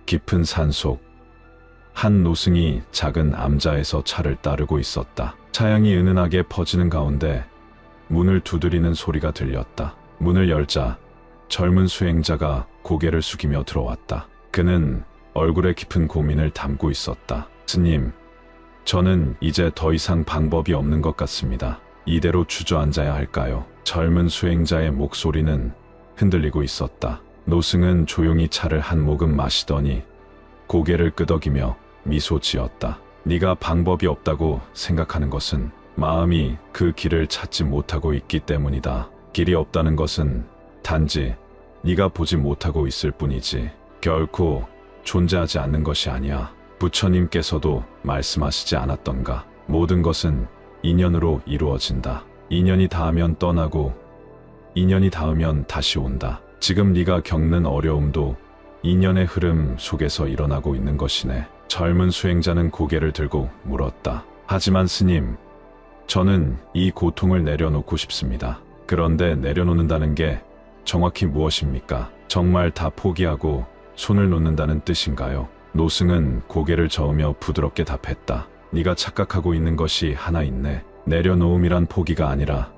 깊은 산속 한 노승이 작은 암자에서 차를 따르고 있었다. 차양이 은은하게 퍼지는 가운데 문을 두드리는 소리가 들렸다. 문을 열자 젊은 수행자가 고개를 숙이며 들어왔다. 그는 얼굴에 깊은 고민을 담고 있었다. 스님, 저는 이제 더 이상 방법이 없는 것 같습니다. 이대로 주저앉아야 할까요? 젊은 수행자의 목소리는 흔들리고 있었다. 노승은 조용히 차를 한 모금 마시더니 고개를 끄덕이며 미소 지었다. 네가 방법이 없다고 생각하는 것은 마음이 그 길을 찾지 못하고 있기 때문이다. 길이 없다는 것은 단지 네가 보지 못하고 있을 뿐이지 결코 존재하지 않는 것이 아니야. 부처님께서도 말씀하시지 않았던가? 모든 것은 인연으로 이루어진다. 인연이 닿으면 떠나고 인연이 닿으면 다시 온다. 지금 네가 겪는 어려움도 인연의 흐름 속에서 일어나고 있는 것이네. 젊은 수행자는 고개를 들고 물었다. 하지만 스님, 저는 이 고통을 내려놓고 싶습니다. 그런데 내려놓는다는 게 정확히 무엇입니까? 정말 다 포기하고 손을 놓는다는 뜻인가요? 노승은 고개를 저으며 부드럽게 답했다. 네가 착각하고 있는 것이 하나 있네. 내려놓음이란 포기가 아니라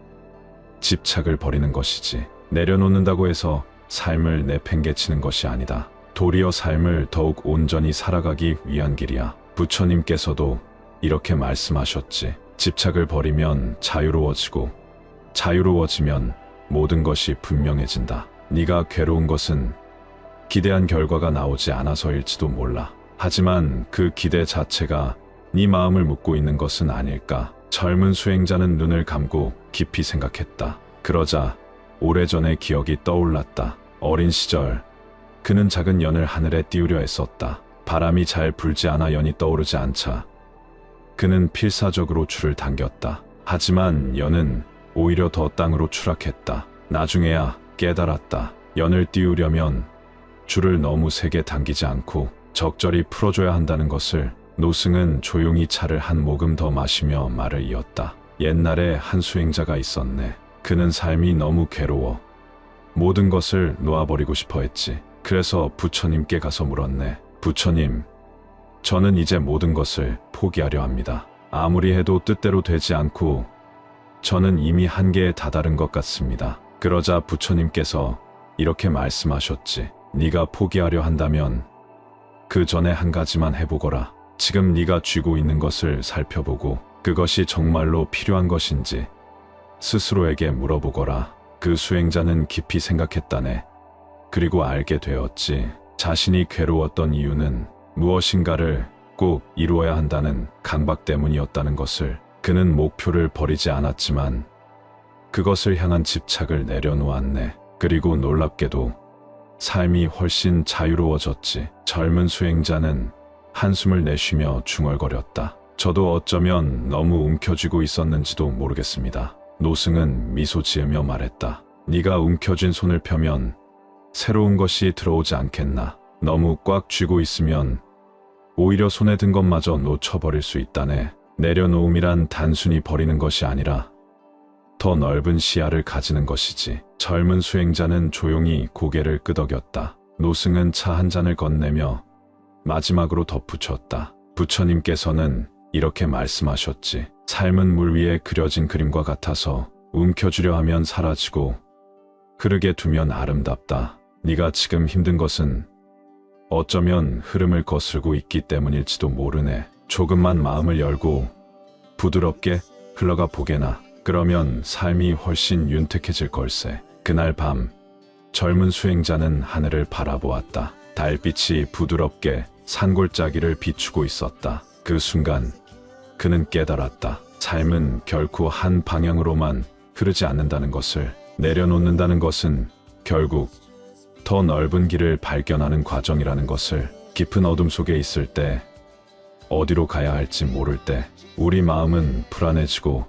집착을 버리는 것이지. 내려놓는다고 해서 삶을 내팽개치는 것이 아니다. 도리어 삶을 더욱 온전히 살아가기 위한 길이야. 부처님께서도 이렇게 말씀하셨지. 집착을 버리면 자유로워지고 자유로워지면 모든 것이 분명해진다. 네가 괴로운 것은 기대한 결과가 나오지 않아서일지도 몰라. 하지만 그 기대 자체가 네 마음을 묶고 있는 것은 아닐까? 젊은 수행자는 눈을 감고 깊이 생각했다. 그러자 오래전의 기억이 떠올랐다. 어린 시절 그는 작은 연을 하늘에 띄우려 애썼다. 바람이 잘 불지 않아 연이 떠오르지 않자 그는 필사적으로 줄을 당겼다. 하지만 연은 오히려 더 땅으로 추락했다. 나중에야 깨달았다. 연을 띄우려면 줄을 너무 세게 당기지 않고 적절히 풀어줘야 한다는 것을. 노승은 조용히 차를 한 모금 더 마시며 말을 이었다. 옛날에 한 수행자가 있었네. 그는 삶이 너무 괴로워 모든 것을 놓아버리고 싶어 했지. 그래서 부처님께 가서 물었네. 부처님, 저는 이제 모든 것을 포기하려 합니다. 아무리 해도 뜻대로 되지 않고 저는 이미 한계에 다다른 것 같습니다. 그러자 부처님께서 이렇게 말씀하셨지. 네가 포기하려 한다면 그 전에 한 가지만 해보거라. 지금 네가 쥐고 있는 것을 살펴보고 그것이 정말로 필요한 것인지 스스로에게 물어보거라. 그 수행자는 깊이 생각했다네. 그리고 알게 되었지. 자신이 괴로웠던 이유는 무엇인가를 꼭 이루어야 한다는 강박 때문이었다는 것을. 그는 목표를 버리지 않았지만 그것을 향한 집착을 내려놓았네. 그리고 놀랍게도 삶이 훨씬 자유로워졌지. 젊은 수행자는 한숨을 내쉬며 중얼거렸다. 저도 어쩌면 너무 움켜쥐고 있었는지도 모르겠습니다. 노승은 미소 지으며 말했다. 네가 움켜쥔 손을 펴면 새로운 것이 들어오지 않겠나. 너무 꽉 쥐고 있으면 오히려 손에 든 것마저 놓쳐버릴 수 있다네. 내려놓음이란 단순히 버리는 것이 아니라 더 넓은 시야를 가지는 것이지. 젊은 수행자는 조용히 고개를 끄덕였다. 노승은 차 한 잔을 건네며 마지막으로 덧붙였다. 부처님께서는 이렇게 말씀하셨지. 삶은 물 위에 그려진 그림과 같아서 움켜쥐려 하면 사라지고 흐르게 두면 아름답다. 네가 지금 힘든 것은 어쩌면 흐름을 거스르고 있기 때문일지도 모르네. 조금만 마음을 열고 부드럽게 흘러가 보게나. 그러면 삶이 훨씬 윤택해질 걸세. 그날 밤 젊은 수행자는 하늘을 바라보았다. 달빛이 부드럽게 산골짜기를 비추고 있었다. 그 순간 그는 깨달았다. 삶은 결코 한 방향으로만 흐르지 않는다는 것을. 내려놓는다는 것은 결국 더 넓은 길을 발견하는 과정이라는 것을. 깊은 어둠 속에 있을 때, 어디로 가야 할지 모를 때 우리 마음은 불안해지고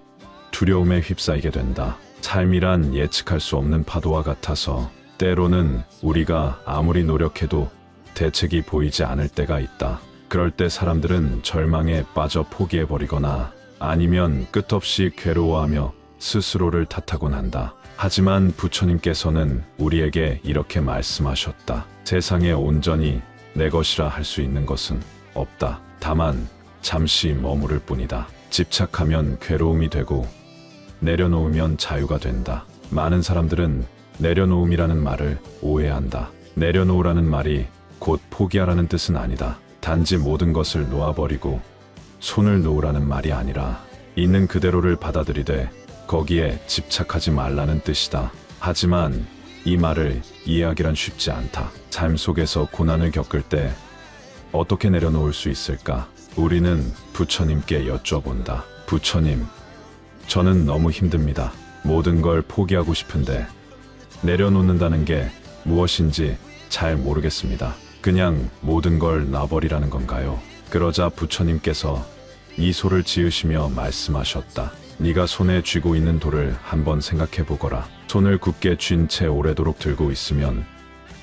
두려움에 휩싸이게 된다. 삶이란 예측할 수 없는 파도와 같아서 때로는 우리가 아무리 노력해도 대책이 보이지 않을 때가 있다. 그럴 때 사람들은 절망에 빠져 포기해버리거나 아니면 끝없이 괴로워하며 스스로를 탓하곤 한다. 하지만 부처님께서는 우리에게 이렇게 말씀하셨다. 세상에 온전히 내 것이라 할 수 있는 것은 없다. 다만 잠시 머무를 뿐이다. 집착하면 괴로움이 되고 내려놓으면 자유가 된다. 많은 사람들은 내려놓음이라는 말을 오해한다. 내려놓으라는 말이 곧 포기하라는 뜻은 아니다. 단지 모든 것을 놓아버리고 손을 놓으라는 말이 아니라 있는 그대로를 받아들이되 거기에 집착하지 말라는 뜻이다. 하지만 이 말을 이해하기란 쉽지 않다. 삶 속에서 고난을 겪을 때 어떻게 내려놓을 수 있을까? 우리는 부처님께 여쭤본다. 부처님, 저는 너무 힘듭니다. 모든 걸 포기하고 싶은데 내려놓는다는 게 무엇인지 잘 모르겠습니다. 그냥 모든 걸 놔버리라는 건가요? 그러자 부처님께서 미소를 지으시며 말씀하셨다. 네가 손에 쥐고 있는 돌을 한번 생각해 보거라. 손을 굳게 쥔 채 오래도록 들고 있으면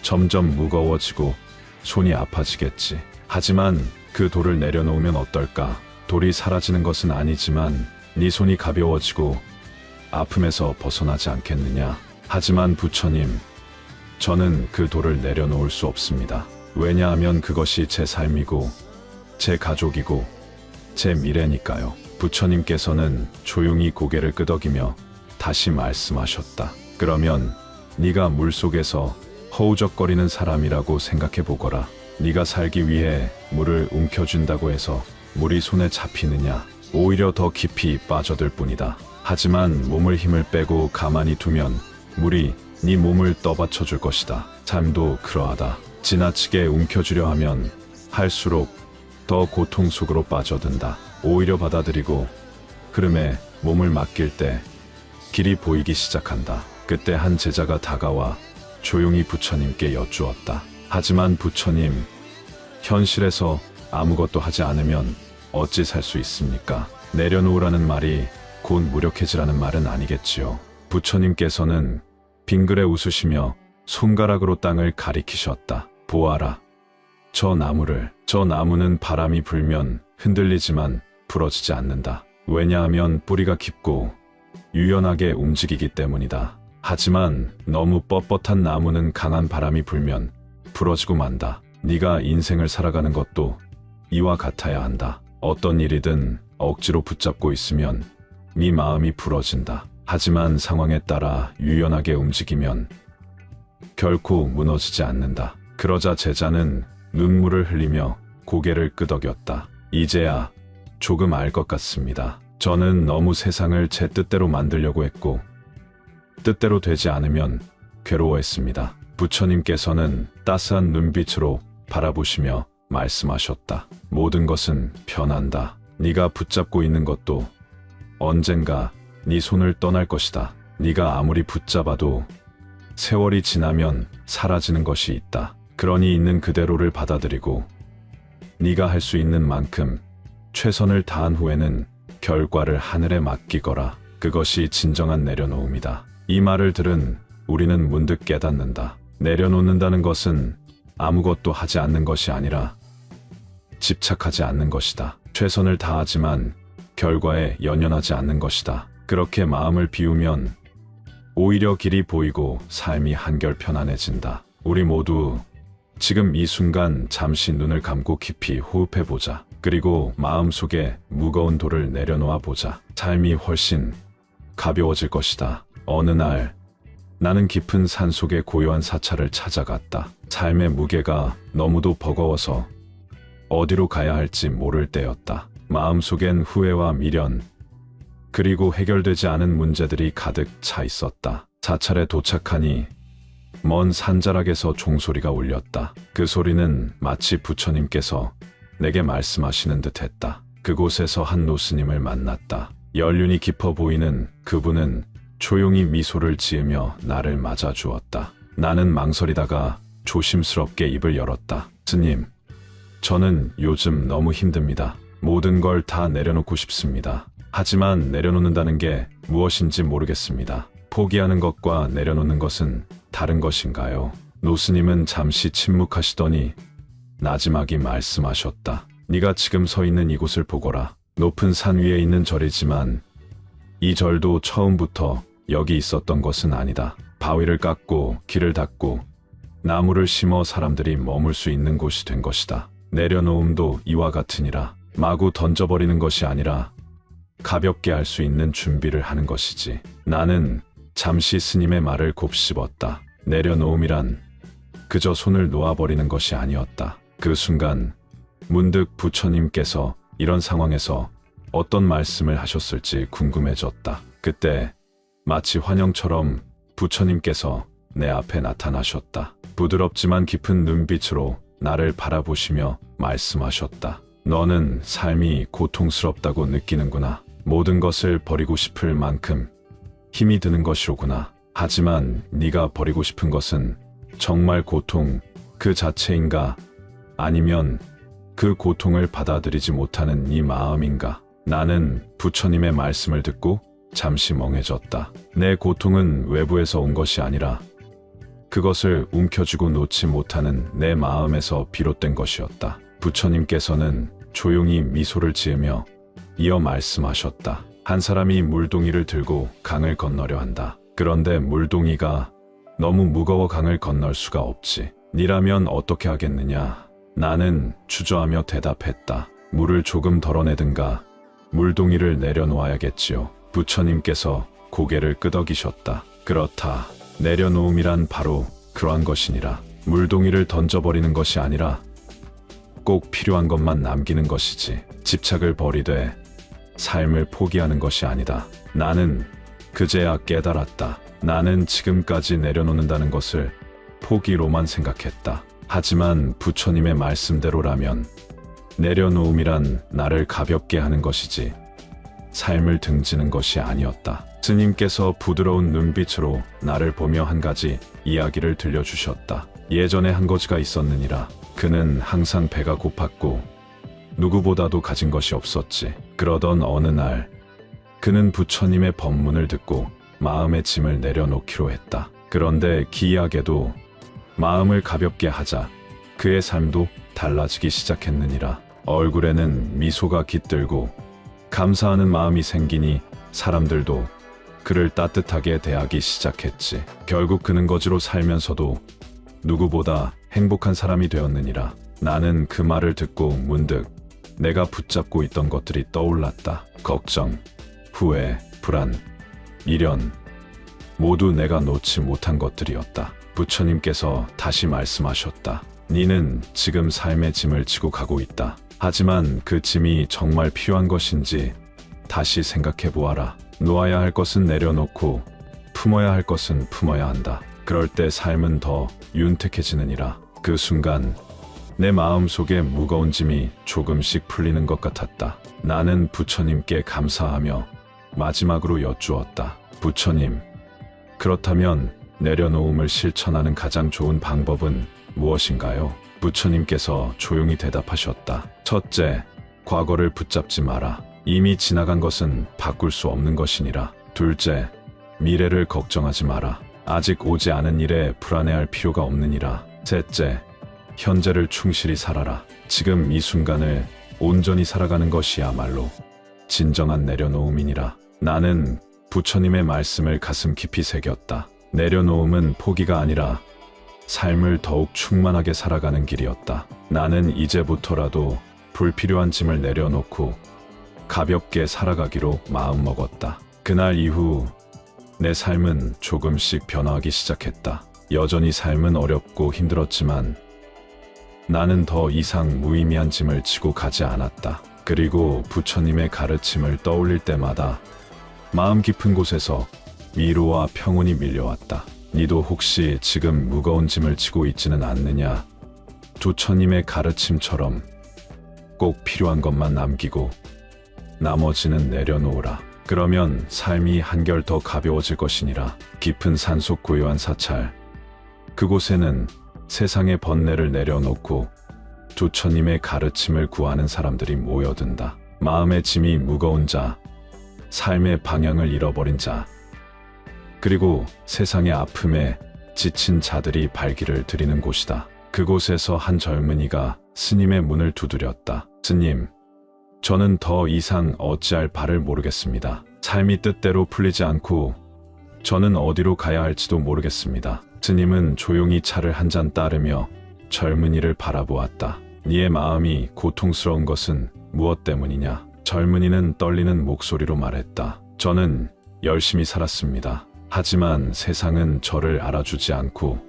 점점 무거워지고 손이 아파지겠지. 하지만 그 돌을 내려놓으면 어떨까? 돌이 사라지는 것은 아니지만 네 손이 가벼워지고 아픔에서 벗어나지 않겠느냐? 하지만 부처님, 저는 그 돌을 내려놓을 수 없습니다. 왜냐하면 그것이 제 삶이고 제 가족이고 제 미래니까요. 부처님께서는 조용히 고개를 끄덕이며 다시 말씀하셨다. 그러면 네가 물속에서 허우적거리는 사람이라고 생각해 보거라. 네가 살기 위해 물을 움켜쥔다고 해서 물이 손에 잡히느냐? 오히려 더 깊이 빠져들 뿐이다. 하지만 몸을 힘을 빼고 가만히 두면 물이 네 몸을 떠받쳐 줄 것이다. 삶도 그러하다. 지나치게 움켜쥐려 하면 할수록 더 고통 속으로 빠져든다. 오히려 받아들이고 흐름에 몸을 맡길 때 길이 보이기 시작한다. 그때 한 제자가 다가와 조용히 부처님께 여쭈었다. 하지만 부처님, 현실에서 아무것도 하지 않으면 어찌 살 수 있습니까? 내려놓으라는 말이 곧 무력해지라는 말은 아니겠지요. 부처님께서는 빙그레 웃으시며 손가락으로 땅을 가리키셨다. 보아라. 저 나무는 바람이 불면 흔들리지만 부러지지 않는다. 왜냐하면 뿌리가 깊고 유연하게 움직이기 때문이다. 하지만 너무 뻣뻣한 나무는 강한 바람이 불면 부러지고 만다. 네가 인생을 살아가는 것도 이와 같아야 한다. 어떤 일이든 억지로 붙잡고 있으면 네 마음이 부러진다. 하지만 상황에 따라 유연하게 움직이면 결코 무너지지 않는다. 그러자 제자는 눈물을 흘리며 고개를 끄덕였다. 이제야 조금 알 것 같습니다. 저는 너무 세상을 제 뜻대로 만들려고 했고 뜻대로 되지 않으면 괴로워했습니다. 부처님께서는 따스한 눈빛으로 바라보시며 말씀하셨다. 모든 것은 변한다. 네가 붙잡고 있는 것도 언젠가 네 손을 떠날 것이다. 네가 아무리 붙잡아도 세월이 지나면 사라지는 것이 있다. 그러니 있는 그대로를 받아들이고 네가 할 수 있는 만큼 최선을 다한 후에는 결과를 하늘에 맡기거라. 그것이 진정한 내려놓음이다. 이 말을 들은 우리는 문득 깨닫는다. 내려놓는다는 것은 아무것도 하지 않는 것이 아니라 집착하지 않는 것이다. 최선을 다하지만 결과에 연연하지 않는 것이다. 그렇게 마음을 비우면 오히려 길이 보이고 삶이 한결 편안해진다. 우리 모두 지금 이 순간 잠시 눈을 감고 깊이 호흡해보자. 그리고 마음속에 무거운 돌을 내려놓아 보자. 삶이 훨씬 가벼워질 것이다. 어느 날 나는 깊은 산속의 고요한 사찰을 찾아갔다. 삶의 무게가 너무도 버거워서 어디로 가야 할지 모를 때였다. 마음속엔 후회와 미련, 그리고 해결되지 않은 문제들이 가득 차 있었다. 사찰에 도착하니 먼 산자락에서 종소리가 울렸다. 그 소리는 마치 부처님께서 내게 말씀하시는 듯 했다. 그곳에서 한 노스님을 만났다. 연륜이 깊어 보이는 그분은 조용히 미소를 지으며 나를 맞아 주었다. 나는 망설이다가 조심스럽게 입을 열었다. 스님, 저는 요즘 너무 힘듭니다. 모든 걸 다 내려놓고 싶습니다. 하지만 내려놓는다는 게 무엇인지 모르겠습니다. 포기하는 것과 내려놓는 것은 다른 것인가요? 노스님은 잠시 침묵하시더니 나지막이 말씀하셨다. 네가 지금 서 있는 이곳을 보거라. 높은 산 위에 있는 절이지만 이 절도 처음부터 여기 있었던 것은 아니다. 바위를 깎고 길을 닦고 나무를 심어 사람들이 머물 수 있는 곳이 된 것이다. 내려놓음도 이와 같으니라. 마구 던져버리는 것이 아니라 가볍게 할 수 있는 준비를 하는 것이지. 나는 잠시 스님의 말을 곱씹었다. 내려놓음이란 그저 손을 놓아버리는 것이 아니었다. 그 순간 문득 부처님께서 이런 상황에서 어떤 말씀을 하셨을지 궁금해졌다. 그때 마치 환영처럼 부처님께서 내 앞에 나타나셨다. 부드럽지만 깊은 눈빛으로 나를 바라보시며 말씀하셨다. 너는 삶이 고통스럽다고 느끼는구나. 모든 것을 버리고 싶을 만큼 힘이 드는 것이로구나. 하지만 네가 버리고 싶은 것은 정말 고통 그 자체인가? 아니면 그 고통을 받아들이지 못하는 네 마음인가? 나는 부처님의 말씀을 듣고 잠시 멍해졌다. 내 고통은 외부에서 온 것이 아니라 그것을 움켜쥐고 놓지 못하는 내 마음에서 비롯된 것이었다. 부처님께서는 조용히 미소를 지으며 이어 말씀하셨다. 한 사람이 물동이를 들고 강을 건너려 한다. 그런데 물동이가 너무 무거워 강을 건널 수가 없지. 니라면 어떻게 하겠느냐? 나는 주저하며 대답했다. 물을 조금 덜어내든가 물동이를 내려놓아야겠지요. 부처님께서 고개를 끄덕이셨다. 그렇다. 내려놓음이란 바로 그러한 것이니라. 물동이를 던져버리는 것이 아니라 꼭 필요한 것만 남기는 것이지. 집착을 버리되 삶을 포기하는 것이 아니다. 나는 그제야 깨달았다. 나는 지금까지 내려놓는다는 것을 포기로만 생각했다. 하지만 부처님의 말씀대로라면 내려놓음이란 나를 가볍게 하는 것이지 삶을 등지는 것이 아니었다. 스님께서 부드러운 눈빛으로 나를 보며 한 가지 이야기를 들려주셨다. 예전에 한 거지가 있었느니라. 그는 항상 배가 고팠고 누구보다도 가진 것이 없었지. 그러던 어느 날 그는 부처님의 법문을 듣고 마음의 짐을 내려놓기로 했다. 그런데 기이하게도 마음을 가볍게 하자 그의 삶도 달라지기 시작했느니라. 얼굴에는 미소가 깃들고 감사하는 마음이 생기니 사람들도 그를 따뜻하게 대하기 시작했지. 결국 그는 거지로 살면서도 누구보다 행복한 사람이 되었느니라. 나는 그 말을 듣고 문득 내가 붙잡고 있던 것들이 떠올랐다. 걱정, 후회, 불안, 미련, 모두 내가 놓지 못한 것들이었다. 부처님께서 다시 말씀하셨다. 니는 지금 삶의 짐을 지고 가고 있다. 하지만 그 짐이 정말 필요한 것인지 다시 생각해 보아라. 놓아야 할 것은 내려놓고 품어야 할 것은 품어야 한다. 그럴 때 삶은 더 윤택해지느니라. 그 순간 내 마음 속에 무거운 짐이 조금씩 풀리는 것 같았다. 나는 부처님께 감사하며 마지막으로 여쭈었다. 부처님, 그렇다면 내려놓음을 실천하는 가장 좋은 방법은 무엇인가요? 부처님께서 조용히 대답하셨다. 첫째, 과거를 붙잡지 마라. 이미 지나간 것은 바꿀 수 없는 것이니라. 둘째, 미래를 걱정하지 마라. 아직 오지 않은 일에 불안해할 필요가 없느니라. 셋째, 현재를 충실히 살아라. 지금 이 순간을 온전히 살아가는 것이야말로 진정한 내려놓음이니라. 나는 부처님의 말씀을 가슴 깊이 새겼다. 내려놓음은 포기가 아니라 삶을 더욱 충만하게 살아가는 길이었다. 나는 이제부터라도 불필요한 짐을 내려놓고 가볍게 살아가기로 마음먹었다. 그날 이후 내 삶은 조금씩 변화하기 시작했다. 여전히 삶은 어렵고 힘들었지만 나는 더 이상 무의미한 짐을 지고 가지 않았다. 그리고 부처님의 가르침을 떠올릴 때마다 마음 깊은 곳에서 위로와 평온이 밀려왔다. 니도 혹시 지금 무거운 짐을 지고 있지는 않느냐? 부처님의 가르침처럼 꼭 필요한 것만 남기고 나머지는 내려놓으라. 그러면 삶이 한결 더 가벼워질 것이니라. 깊은 산속 고요한 사찰. 그곳에는 세상의 번뇌를 내려놓고 부처님의 가르침을 구하는 사람들이 모여든다. 마음의 짐이 무거운 자, 삶의 방향을 잃어버린 자, 그리고 세상의 아픔에 지친 자들이 발길을 들이는 곳이다. 그곳에서 한 젊은이가 스님의 문을 두드렸다. 스님, 저는 더 이상 어찌할 바를 모르겠습니다. 삶이 뜻대로 풀리지 않고 저는 어디로 가야 할지도 모르겠습니다. 스님은 조용히 차를 한 잔 따르며 젊은이를 바라보았다. 네의 마음이 고통스러운 것은 무엇 때문이냐? 젊은이는 떨리는 목소리로 말했다. 저는 열심히 살았습니다. 하지만 세상은 저를 알아주지 않고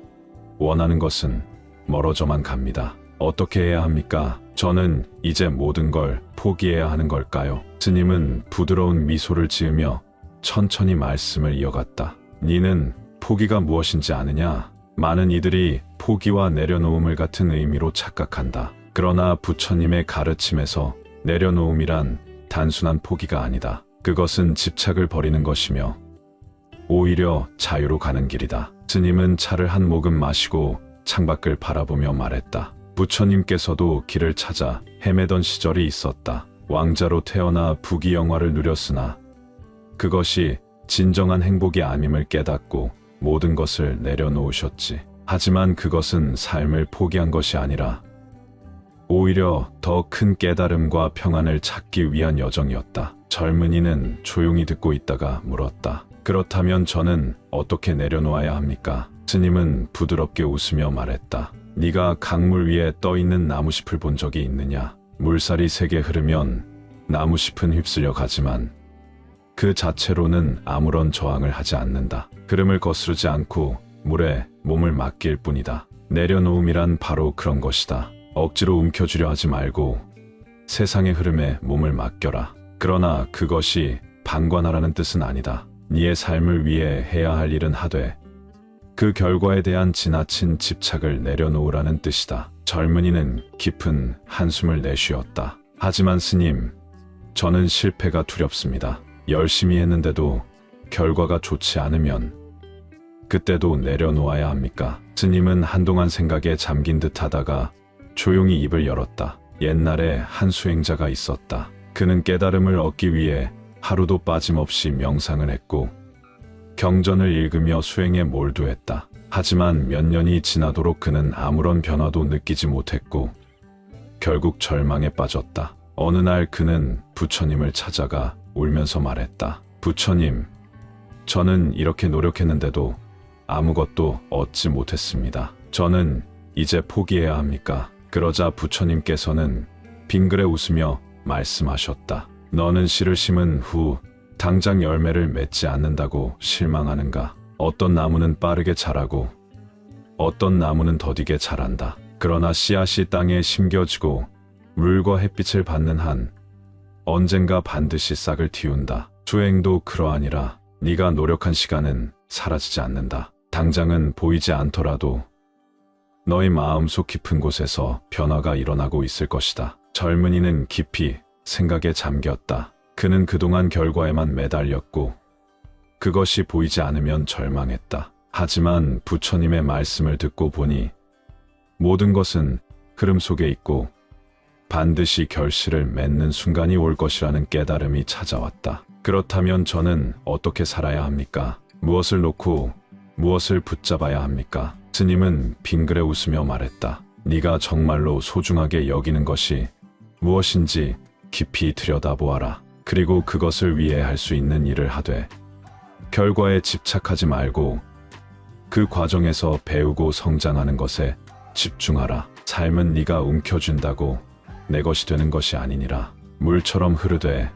원하는 것은 멀어져만 갑니다. 어떻게 해야 합니까? 저는 이제 모든 걸 포기해야 하는 걸까요? 스님은 부드러운 미소를 지으며 천천히 말씀을 이어갔다. 네는 포기가 무엇인지 아느냐? 많은 이들이 포기와 내려놓음을 같은 의미로 착각한다. 그러나 부처님의 가르침에서 내려놓음이란 단순한 포기가 아니다. 그것은 집착을 버리는 것이며 오히려 자유로 가는 길이다. 스님은 차를 한 모금 마시고 창밖을 바라보며 말했다. 부처님께서도 길을 찾아 헤매던 시절이 있었다. 왕자로 태어나 부귀영화를 누렸으나 그것이 진정한 행복이 아님을 깨닫고 모든 것을 내려놓으셨지. 하지만 그것은 삶을 포기한 것이 아니라 오히려 더 큰 깨달음과 평안을 찾기 위한 여정이었다. 젊은이는 조용히 듣고 있다가 물었다. 그렇다면 저는 어떻게 내려놓아야 합니까? 스님은 부드럽게 웃으며 말했다. 네가 강물 위에 떠있는 나무잎을 본 적이 있느냐? 물살이 세게 흐르면 나무잎은 휩쓸려 가지만 그 자체로는 아무런 저항을 하지 않는다. 흐름을 거스르지 않고 물에 몸을 맡길 뿐이다. 내려놓음이란 바로 그런 것이다. 억지로 움켜쥐려 하지 말고 세상의 흐름에 몸을 맡겨라. 그러나 그것이 방관하라는 뜻은 아니다. 네의 삶을 위해 해야 할 일은 하되 그 결과에 대한 지나친 집착을 내려놓으라는 뜻이다. 젊은이는 깊은 한숨을 내쉬었다. 하지만 스님, 저는 실패가 두렵습니다. 열심히 했는데도 결과가 좋지 않으면 그때도 내려놓아야 합니까? 스님은 한동안 생각에 잠긴 듯 하다가 조용히 입을 열었다. 옛날에 한 수행자가 있었다. 그는 깨달음을 얻기 위해 하루도 빠짐없이 명상을 했고 경전을 읽으며 수행에 몰두했다. 하지만 몇 년이 지나도록 그는 아무런 변화도 느끼지 못했고 결국 절망에 빠졌다. 어느 날 그는 부처님을 찾아가 울면서 말했다. 부처님, 저는 이렇게 노력했는데도 아무것도 얻지 못했습니다. 저는 이제 포기해야 합니까? 그러자 부처님께서는 빙그레 웃으며 말씀하셨다. 너는 씨를 심은 후 당장 열매를 맺지 않는다고 실망하는가? 어떤 나무는 빠르게 자라고 어떤 나무는 더디게 자란다. 그러나 씨앗이 땅에 심겨지고 물과 햇빛을 받는 한 언젠가 반드시 싹을 틔운다. 수행도 그러하니라. 네가 노력한 시간은 사라지지 않는다. 당장은 보이지 않더라도 너의 마음속 깊은 곳에서 변화가 일어나고 있을 것이다. 젊은이는 깊이 생각에 잠겼다. 그는 그동안 결과에만 매달렸고 그것이 보이지 않으면 절망했다. 하지만 부처님의 말씀을 듣고 보니 모든 것은 흐름 속에 있고 반드시 결실을 맺는 순간이 올 것이라는 깨달음이 찾아왔다. 그렇다면 저는 어떻게 살아야 합니까? 무엇을 놓고 무엇을 붙잡아야 합니까? 스님은 빙그레 웃으며 말했다. 네가 정말로 소중하게 여기는 것이 무엇인지 깊이 들여다보아라. 그리고 그것을 위해 할 수 있는 일을 하되 결과에 집착하지 말고 그 과정에서 배우고 성장하는 것에 집중하라. 삶은 네가 움켜쥔다고 내 것이 되는 것이 아니니라. 물처럼 흐르되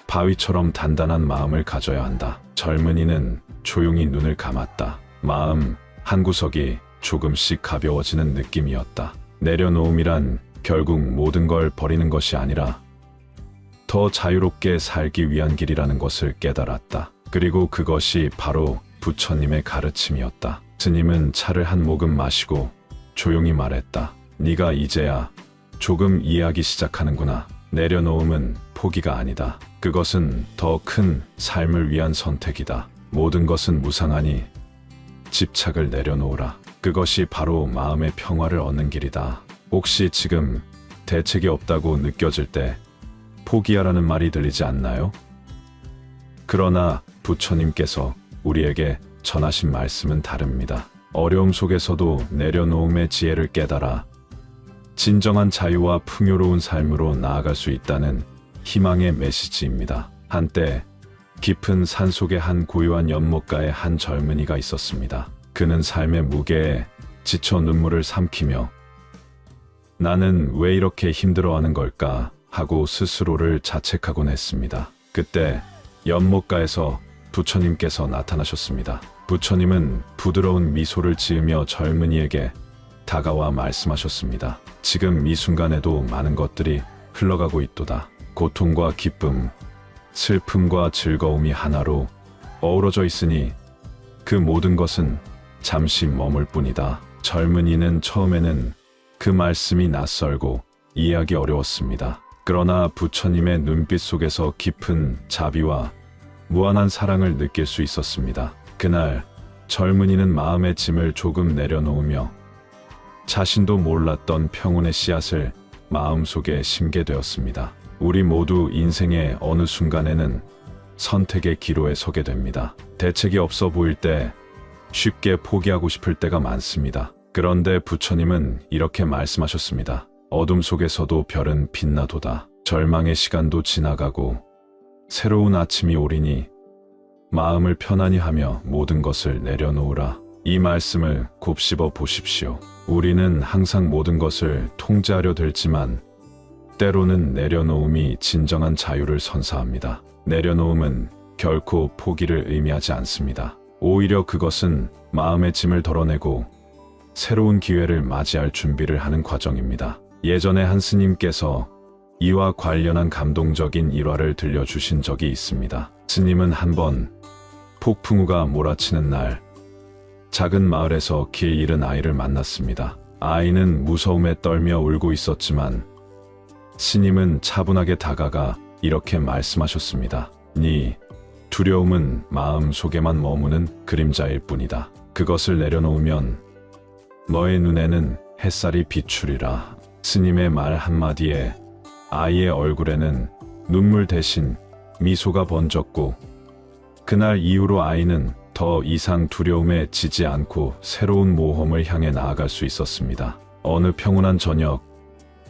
바위처럼 단단한 마음을 가져야 한다. 젊은이는 조용히 눈을 감았다. 마음 한구석이 조금씩 가벼워지는 느낌이었다. 내려놓음이란 결국 모든 걸 버리는 것이 아니라 더 자유롭게 살기 위한 길이라는 것을 깨달았다. 그리고 그것이 바로 부처님의 가르침이었다. 스님은 차를 한 모금 마시고 조용히 말했다. 네가 이제야 조금 이해하기 시작하는구나. 내려놓음은 포기가 아니다. 그것은 더 큰 삶을 위한 선택이다. 모든 것은 무상하니 집착을 내려놓으라. 그것이 바로 마음의 평화를 얻는 길이다. 혹시 지금 대책이 없다고 느껴질 때 포기하라는 말이 들리지 않나요? 그러나 부처님께서 우리에게 전하신 말씀은 다릅니다. 어려움 속에서도 내려놓음의 지혜를 깨달아 진정한 자유와 풍요로운 삶으로 나아갈 수 있다는 희망의 메시지입니다. 한때 깊은 산속의 한 고요한 연못가에 한 젊은이가 있었습니다. 그는 삶의 무게에 지쳐 눈물을 삼키며 나는 왜 이렇게 힘들어하는 걸까 하고 스스로를 자책하곤 했습니다. 그때 연못가에서 부처님께서 나타나셨습니다. 부처님은 부드러운 미소를 지으며 젊은이에게 다가와 말씀하셨습니다. 지금 이 순간에도 많은 것들이 흘러가고 있도다. 고통과 기쁨, 슬픔과 즐거움이 하나로 어우러져 있으니 그 모든 것은 잠시 머물 뿐이다. 젊은이는 처음에는 그 말씀이 낯설고 이해하기 어려웠습니다. 그러나 부처님의 눈빛 속에서 깊은 자비와 무한한 사랑을 느낄 수 있었습니다. 그날 젊은이는 마음의 짐을 조금 내려놓으며 자신도 몰랐던 평온의 씨앗을 마음속에 심게 되었습니다. 우리 모두 인생의 어느 순간에는 선택의 기로에 서게 됩니다. 대책이 없어 보일 때 쉽게 포기하고 싶을 때가 많습니다. 그런데 부처님은 이렇게 말씀하셨습니다. 어둠 속에서도 별은 빛나도다. 절망의 시간도 지나가고 새로운 아침이 오리니 마음을 편안히 하며 모든 것을 내려놓으라. 이 말씀을 곱씹어 보십시오. 우리는 항상 모든 것을 통제하려 들지만 때로는 내려놓음이 진정한 자유를 선사합니다. 내려놓음은 결코 포기를 의미하지 않습니다. 오히려 그것은 마음의 짐을 덜어내고 새로운 기회를 맞이할 준비를 하는 과정입니다. 예전에 한 스님께서 이와 관련한 감동적인 일화를 들려주신 적이 있습니다. 스님은 한번 폭풍우가 몰아치는 날 작은 마을에서 길 잃은 아이를 만났습니다. 아이는 무서움에 떨며 울고 있었지만 스님은 차분하게 다가가 이렇게 말씀하셨습니다. 네 두려움은 마음 속에만 머무는 그림자일 뿐이다. 그것을 내려놓으면 너의 눈에는 햇살이 비추리라. 스님의 말 한마디에 아이의 얼굴에는 눈물 대신 미소가 번졌고 그날 이후로 아이는 더 이상 두려움에 지지 않고 새로운 모험을 향해 나아갈 수 있었습니다. 어느 평온한 저녁,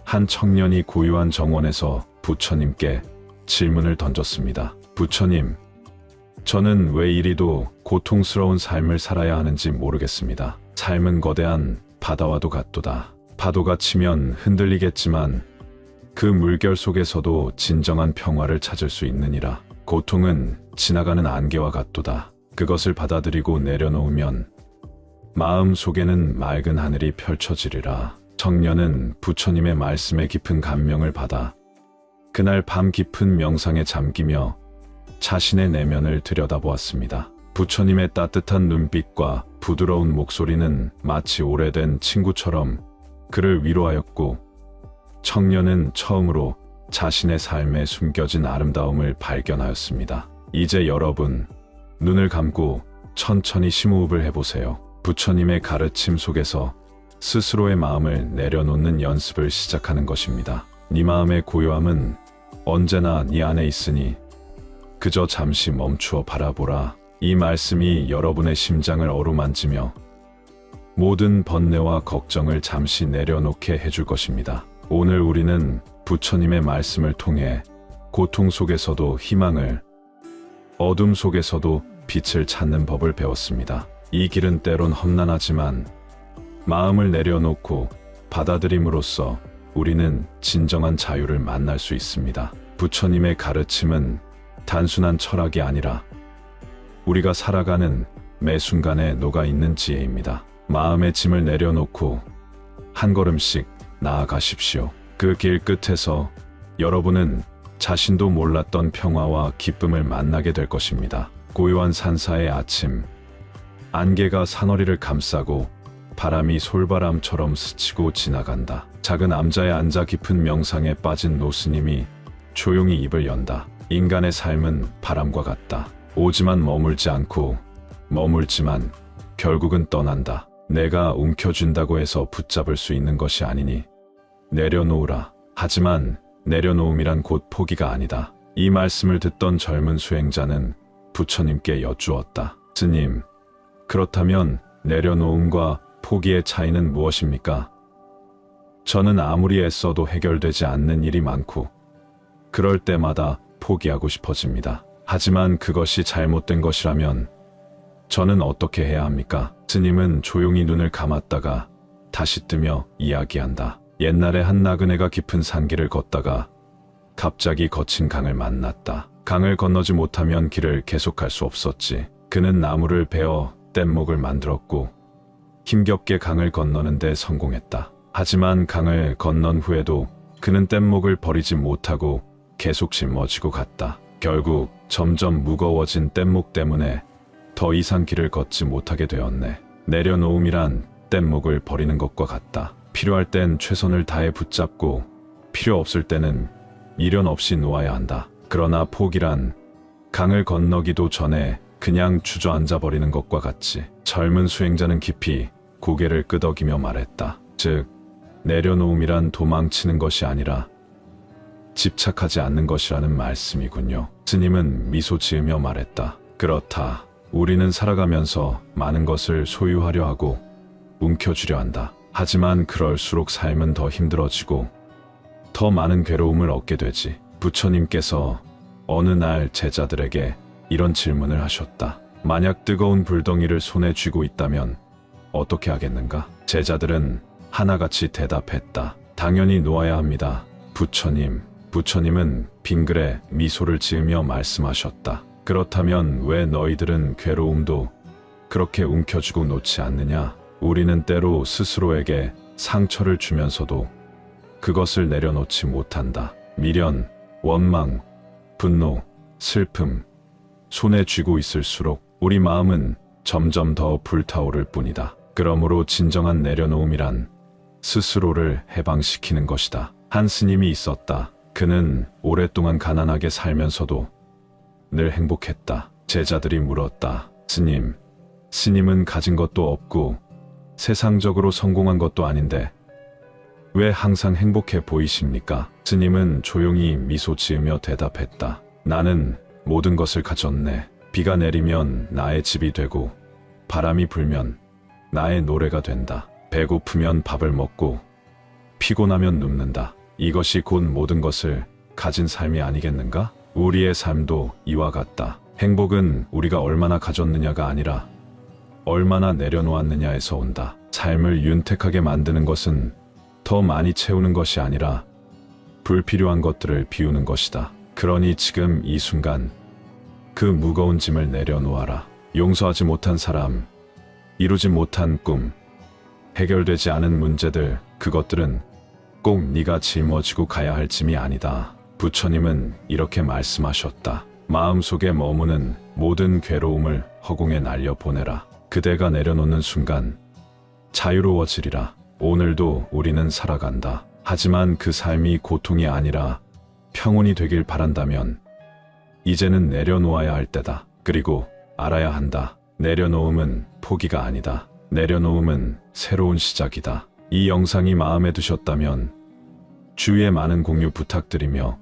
한 청년이 고요한 정원에서 부처님께 질문을 던졌습니다. 부처님, 저는 왜 이리도 고통스러운 삶을 살아야 하는지 모르겠습니다. 삶은 거대한 바다와도 같도다. 파도가 치면 흔들리겠지만 그 물결 속에서도 진정한 평화를 찾을 수 있느니라. 고통은 지나가는 안개와 같도다. 그것을 받아들이고 내려놓으면 마음 속에는 맑은 하늘이 펼쳐지리라. 청년은 부처님의 말씀에 깊은 감명을 받아 그날 밤 깊은 명상에 잠기며 자신의 내면을 들여다보았습니다. 부처님의 따뜻한 눈빛과 부드러운 목소리는 마치 오래된 친구처럼 그를 위로하였고 청년은 처음으로 자신의 삶에 숨겨진 아름다움을 발견하였습니다. 이제 여러분, 눈을 감고 천천히 심호흡을 해보세요. 부처님의 가르침 속에서 스스로의 마음을 내려놓는 연습을 시작하는 것입니다. 네 마음의 고요함은 언제나 네 안에 있으니 그저 잠시 멈추어 바라보라. 이 말씀이 여러분의 심장을 어루만지며 모든 번뇌와 걱정을 잠시 내려놓게 해줄 것입니다. 오늘 우리는 부처님의 말씀을 통해 고통 속에서도 희망을, 어둠 속에서도 빛을 찾는 법을 배웠습니다. 이 길은 때론 험난하지만 마음을 내려놓고 받아들임으로써 우리는 진정한 자유를 만날 수 있습니다. 부처님의 가르침은 단순한 철학이 아니라 우리가 살아가는 매 순간에 녹아있는 지혜입니다. 마음의 짐을 내려놓고 한 걸음씩 나아가십시오. 그 길 끝에서 여러분은 자신도 몰랐던 평화와 기쁨을 만나게 될 것입니다. 고요한 산사의 아침, 안개가 산허리를 감싸고 바람이 솔바람처럼 스치고 지나간다. 작은 암자에 앉아 깊은 명상에 빠진 노스님이 조용히 입을 연다. 인간의 삶은 바람과 같다. 오지만 머물지 않고 머물지만 결국은 떠난다. 내가 움켜쥔다고 해서 붙잡을 수 있는 것이 아니니 내려놓으라. 하지만 내려놓음이란 곧 포기가 아니다. 이 말씀을 듣던 젊은 수행자는 부처님께 여쭈었다. 스님, 그렇다면 내려놓음과 포기의 차이는 무엇입니까? 저는 아무리 애써도 해결되지 않는 일이 많고 그럴 때마다 포기하고 싶어집니다. 하지만 그것이 잘못된 것이라면 저는 어떻게 해야 합니까? 스님은 조용히 눈을 감았다가 다시 뜨며 이야기한다. 옛날에 한 나그네가 깊은 산길을 걷다가 갑자기 거친 강을 만났다. 강을 건너지 못하면 길을 계속할 수 없었지. 그는 나무를 베어 뗏목을 만들었고 힘겹게 강을 건너는 데 성공했다. 하지만 강을 건넌 후에도 그는 뗏목을 버리지 못하고 계속 짊어지고 갔다. 결국 점점 무거워진 뗏목 때문에 더 이상 길을 걷지 못하게 되었네. 내려놓음이란 뗏목을 버리는 것과 같다. 필요할 땐 최선을 다해 붙잡고 필요 없을 때는 미련 없이 놓아야 한다. 그러나 포기란 강을 건너기도 전에 그냥 주저앉아 버리는 것과 같지. 젊은 수행자는 깊이 고개를 끄덕이며 말했다. 즉, 내려놓음이란 도망치는 것이 아니라 집착하지 않는 것이라는 말씀이군요. 스님은 미소 지으며 말했다. 그렇다. 우리는 살아가면서 많은 것을 소유하려 하고 움켜쥐려 한다. 하지만 그럴수록 삶은 더 힘들어지고 더 많은 괴로움을 얻게 되지. 부처님께서 어느 날 제자들에게 이런 질문을 하셨다. 만약 뜨거운 불덩이를 손에 쥐고 있다면 어떻게 하겠는가? 제자들은 하나같이 대답했다. 당연히 놓아야 합니다. 부처님. 부처님은 빙그레 미소를 지으며 말씀하셨다. 그렇다면 왜 너희들은 괴로움도 그렇게 움켜쥐고 놓지 않느냐? 우리는 때로 스스로에게 상처를 주면서도 그것을 내려놓지 못한다. 미련, 원망, 분노, 슬픔, 손에 쥐고 있을수록 우리 마음은 점점 더 불타오를 뿐이다. 그러므로 진정한 내려놓음이란 스스로를 해방시키는 것이다. 한 스님이 있었다. 그는 오랫동안 가난하게 살면서도 늘 행복했다. 제자들이 물었다. 스님은 가진 것도 없고 세상적으로 성공한 것도 아닌데 왜 항상 행복해 보이십니까? 스님은 조용히 미소 지으며 대답했다. 나는 모든 것을 가졌네. 비가 내리면 나의 집이 되고 바람이 불면 나의 노래가 된다. 배고프면 밥을 먹고 피곤하면 눕는다. 이것이 곧 모든 것을 가진 삶이 아니겠는가? 우리의 삶도 이와 같다. 행복은 우리가 얼마나 가졌느냐가 아니라 얼마나 내려놓았느냐에서 온다. 삶을 윤택하게 만드는 것은 더 많이 채우는 것이 아니라 불필요한 것들을 비우는 것이다. 그러니 지금 이 순간 그 무거운 짐을 내려놓아라. 용서하지 못한 사람, 이루지 못한 꿈, 해결되지 않은 문제들, 그것들은 꼭 네가 짊어지고 가야 할 짐이 아니다. 부처님은 이렇게 말씀하셨다. 마음속에 머무는 모든 괴로움을 허공에 날려보내라. 그대가 내려놓는 순간 자유로워지리라. 오늘도 우리는 살아간다. 하지만 그 삶이 고통이 아니라 평온이 되길 바란다면 이제는 내려놓아야 할 때다. 그리고 알아야 한다. 내려놓음은 포기가 아니다. 내려놓음은 새로운 시작이다. 이 영상이 마음에 드셨다면 주위에 많은 공유 부탁드리며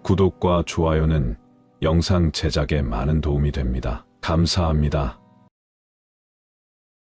구독과 좋아요는 영상 제작에 많은 도움이 됩니다. 감사합니다.